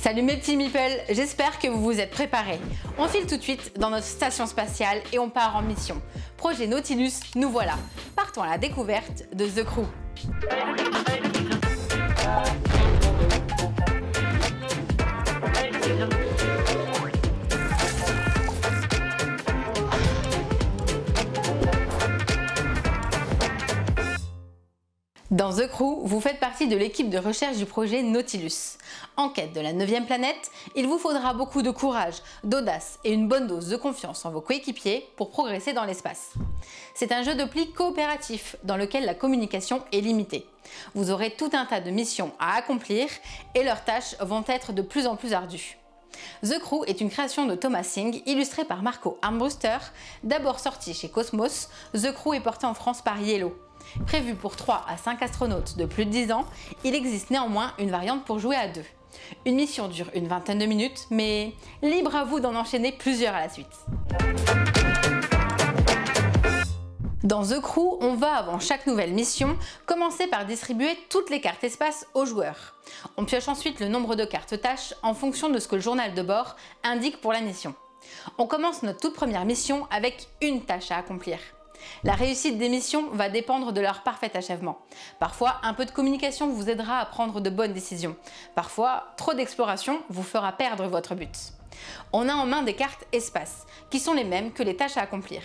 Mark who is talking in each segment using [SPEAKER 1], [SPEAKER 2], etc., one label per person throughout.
[SPEAKER 1] Salut mes petits meeples, j'espère que vous vous êtes préparés. On file tout de suite dans notre station spatiale et on part en mission. Projet Nautilus, nous voilà. Partons à la découverte de The Crew. Dans The Crew, vous faites partie de l'équipe de recherche du projet Nautilus. En quête de la 9e planète, il vous faudra beaucoup de courage, d'audace et une bonne dose de confiance en vos coéquipiers pour progresser dans l'espace. C'est un jeu de pli coopératif dans lequel la communication est limitée. Vous aurez tout un tas de missions à accomplir et leurs tâches vont être de plus en plus ardues. The Crew est une création de Thomas Singh, illustrée par Marco Armbruster. D'abord sorti chez Cosmos, The Crew est porté en France par Yellow. Prévu pour 3 à 5 astronautes de plus de 10 ans, il existe néanmoins une variante pour jouer à 2. Une mission dure une vingtaine de minutes, mais libre à vous d'en enchaîner plusieurs à la suite. Dans The Crew, on va avant chaque nouvelle mission commencer par distribuer toutes les cartes espace aux joueurs. On pioche ensuite le nombre de cartes tâches en fonction de ce que le journal de bord indique pour la mission. On commence notre toute première mission avec une tâche à accomplir. La réussite des missions va dépendre de leur parfait achèvement. Parfois, un peu de communication vous aidera à prendre de bonnes décisions. Parfois, trop d'exploration vous fera perdre votre but. On a en main des cartes espace, qui sont les mêmes que les tâches à accomplir.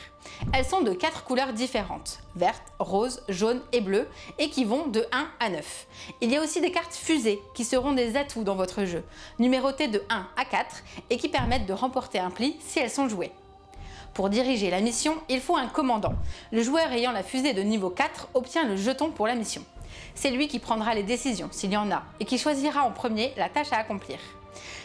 [SPEAKER 1] Elles sont de 4 couleurs différentes, verte, rose, jaune et bleu, et qui vont de 1 à 9. Il y a aussi des cartes fusées, qui seront des atouts dans votre jeu, numérotées de 1 à 4, et qui permettent de remporter un pli si elles sont jouées. Pour diriger la mission, il faut un commandant. Le joueur ayant la fusée de niveau 4 obtient le jeton pour la mission. C'est lui qui prendra les décisions s'il y en a et qui choisira en premier la tâche à accomplir.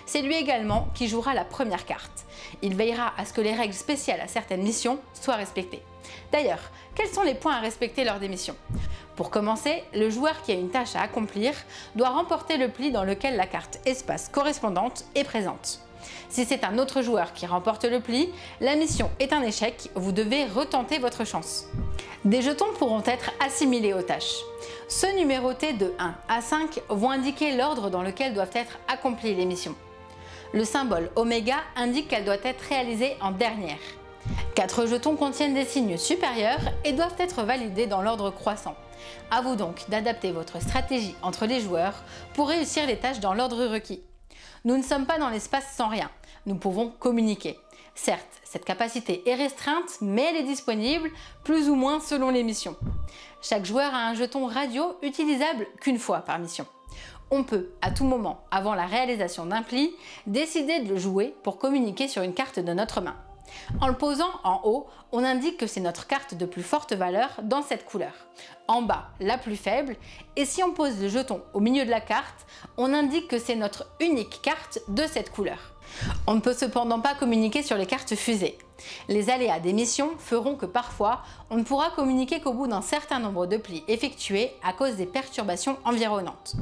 [SPEAKER 1] C'est lui également qui jouera la première carte. Il veillera à ce que les règles spéciales à certaines missions soient respectées. D'ailleurs, quels sont les points à respecter lors des missions? Pour commencer, le joueur qui a une tâche à accomplir doit remporter le pli dans lequel la carte espace correspondante est présente. Si c'est un autre joueur qui remporte le pli, la mission est un échec, vous devez retenter votre chance. Des jetons pourront être assimilés aux tâches. Ceux numérotés de 1 à 5 vont indiquer l'ordre dans lequel doivent être accomplies les missions. Le symbole oméga indique qu'elle doit être réalisée en dernière. 4 jetons contiennent des signes supérieurs et doivent être validés dans l'ordre croissant. À vous donc d'adapter votre stratégie entre les joueurs pour réussir les tâches dans l'ordre requis. Nous ne sommes pas dans l'espace sans rien, nous pouvons communiquer. Certes, cette capacité est restreinte, mais elle est disponible, plus ou moins selon les missions. Chaque joueur a un jeton radio utilisable qu'une fois par mission. On peut, à tout moment, avant la réalisation d'un pli, décider de le jouer pour communiquer sur une carte de notre main. En le posant en haut, on indique que c'est notre carte de plus forte valeur dans cette couleur. En bas, la plus faible, et si on pose le jeton au milieu de la carte, on indique que c'est notre unique carte de cette couleur. On ne peut cependant pas communiquer sur les cartes fusées. Les aléas des missions feront que parfois, on ne pourra communiquer qu'au bout d'un certain nombre de plis effectués à cause des perturbations environnantes.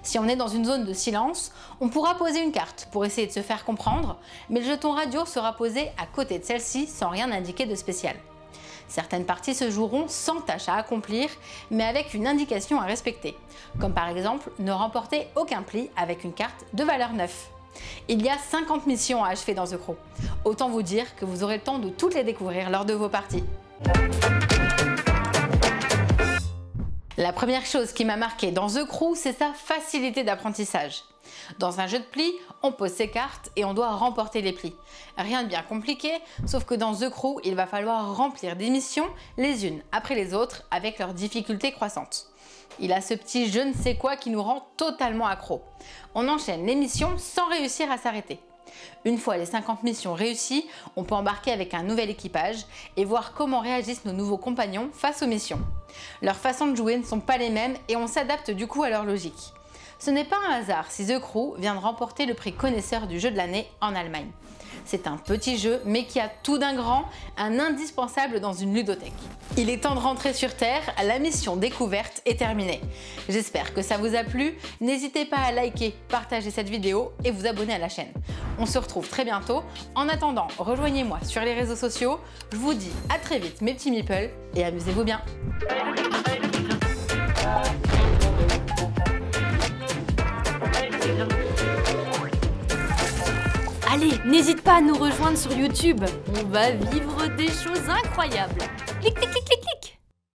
[SPEAKER 1] Si on est dans une zone de silence, on pourra poser une carte pour essayer de se faire comprendre, mais le jeton radio sera posé à côté de celle-ci sans rien indiquer de spécial. Certaines parties se joueront sans tâche à accomplir, mais avec une indication à respecter, comme par exemple ne remporter aucun pli avec une carte de valeur 9. Il y a 50 missions à achever dans The Crew. Autant vous dire que vous aurez le temps de toutes les découvrir lors de vos parties. La première chose qui m'a marqué dans The Crew, c'est sa facilité d'apprentissage. Dans un jeu de plis, on pose ses cartes et on doit remporter les plis. Rien de bien compliqué, sauf que dans The Crew, il va falloir remplir des missions les unes après les autres avec leurs difficultés croissantes. Il a ce petit je ne sais quoi qui nous rend totalement accro. On enchaîne les missions sans réussir à s'arrêter. Une fois les 50 missions réussies, on peut embarquer avec un nouvel équipage et voir comment réagissent nos nouveaux compagnons face aux missions. Leurs façons de jouer ne sont pas les mêmes et on s'adapte du coup à leur logique. Ce n'est pas un hasard si The Crew vient de remporter le prix connaisseur du jeu de l'année en Allemagne. C'est un petit jeu mais qui a tout d'un grand, un indispensable dans une ludothèque. Il est temps de rentrer sur Terre, la mission découverte est terminée. J'espère que ça vous a plu, n'hésitez pas à liker, partager cette vidéo et vous abonner à la chaîne. On se retrouve très bientôt, en attendant rejoignez-moi sur les réseaux sociaux, je vous dis à très vite mes petits meeples et amusez-vous bien.
[SPEAKER 2] Allez, n'hésite pas à nous rejoindre sur YouTube. On va vivre des choses incroyables. Clic, clic, clic, clic.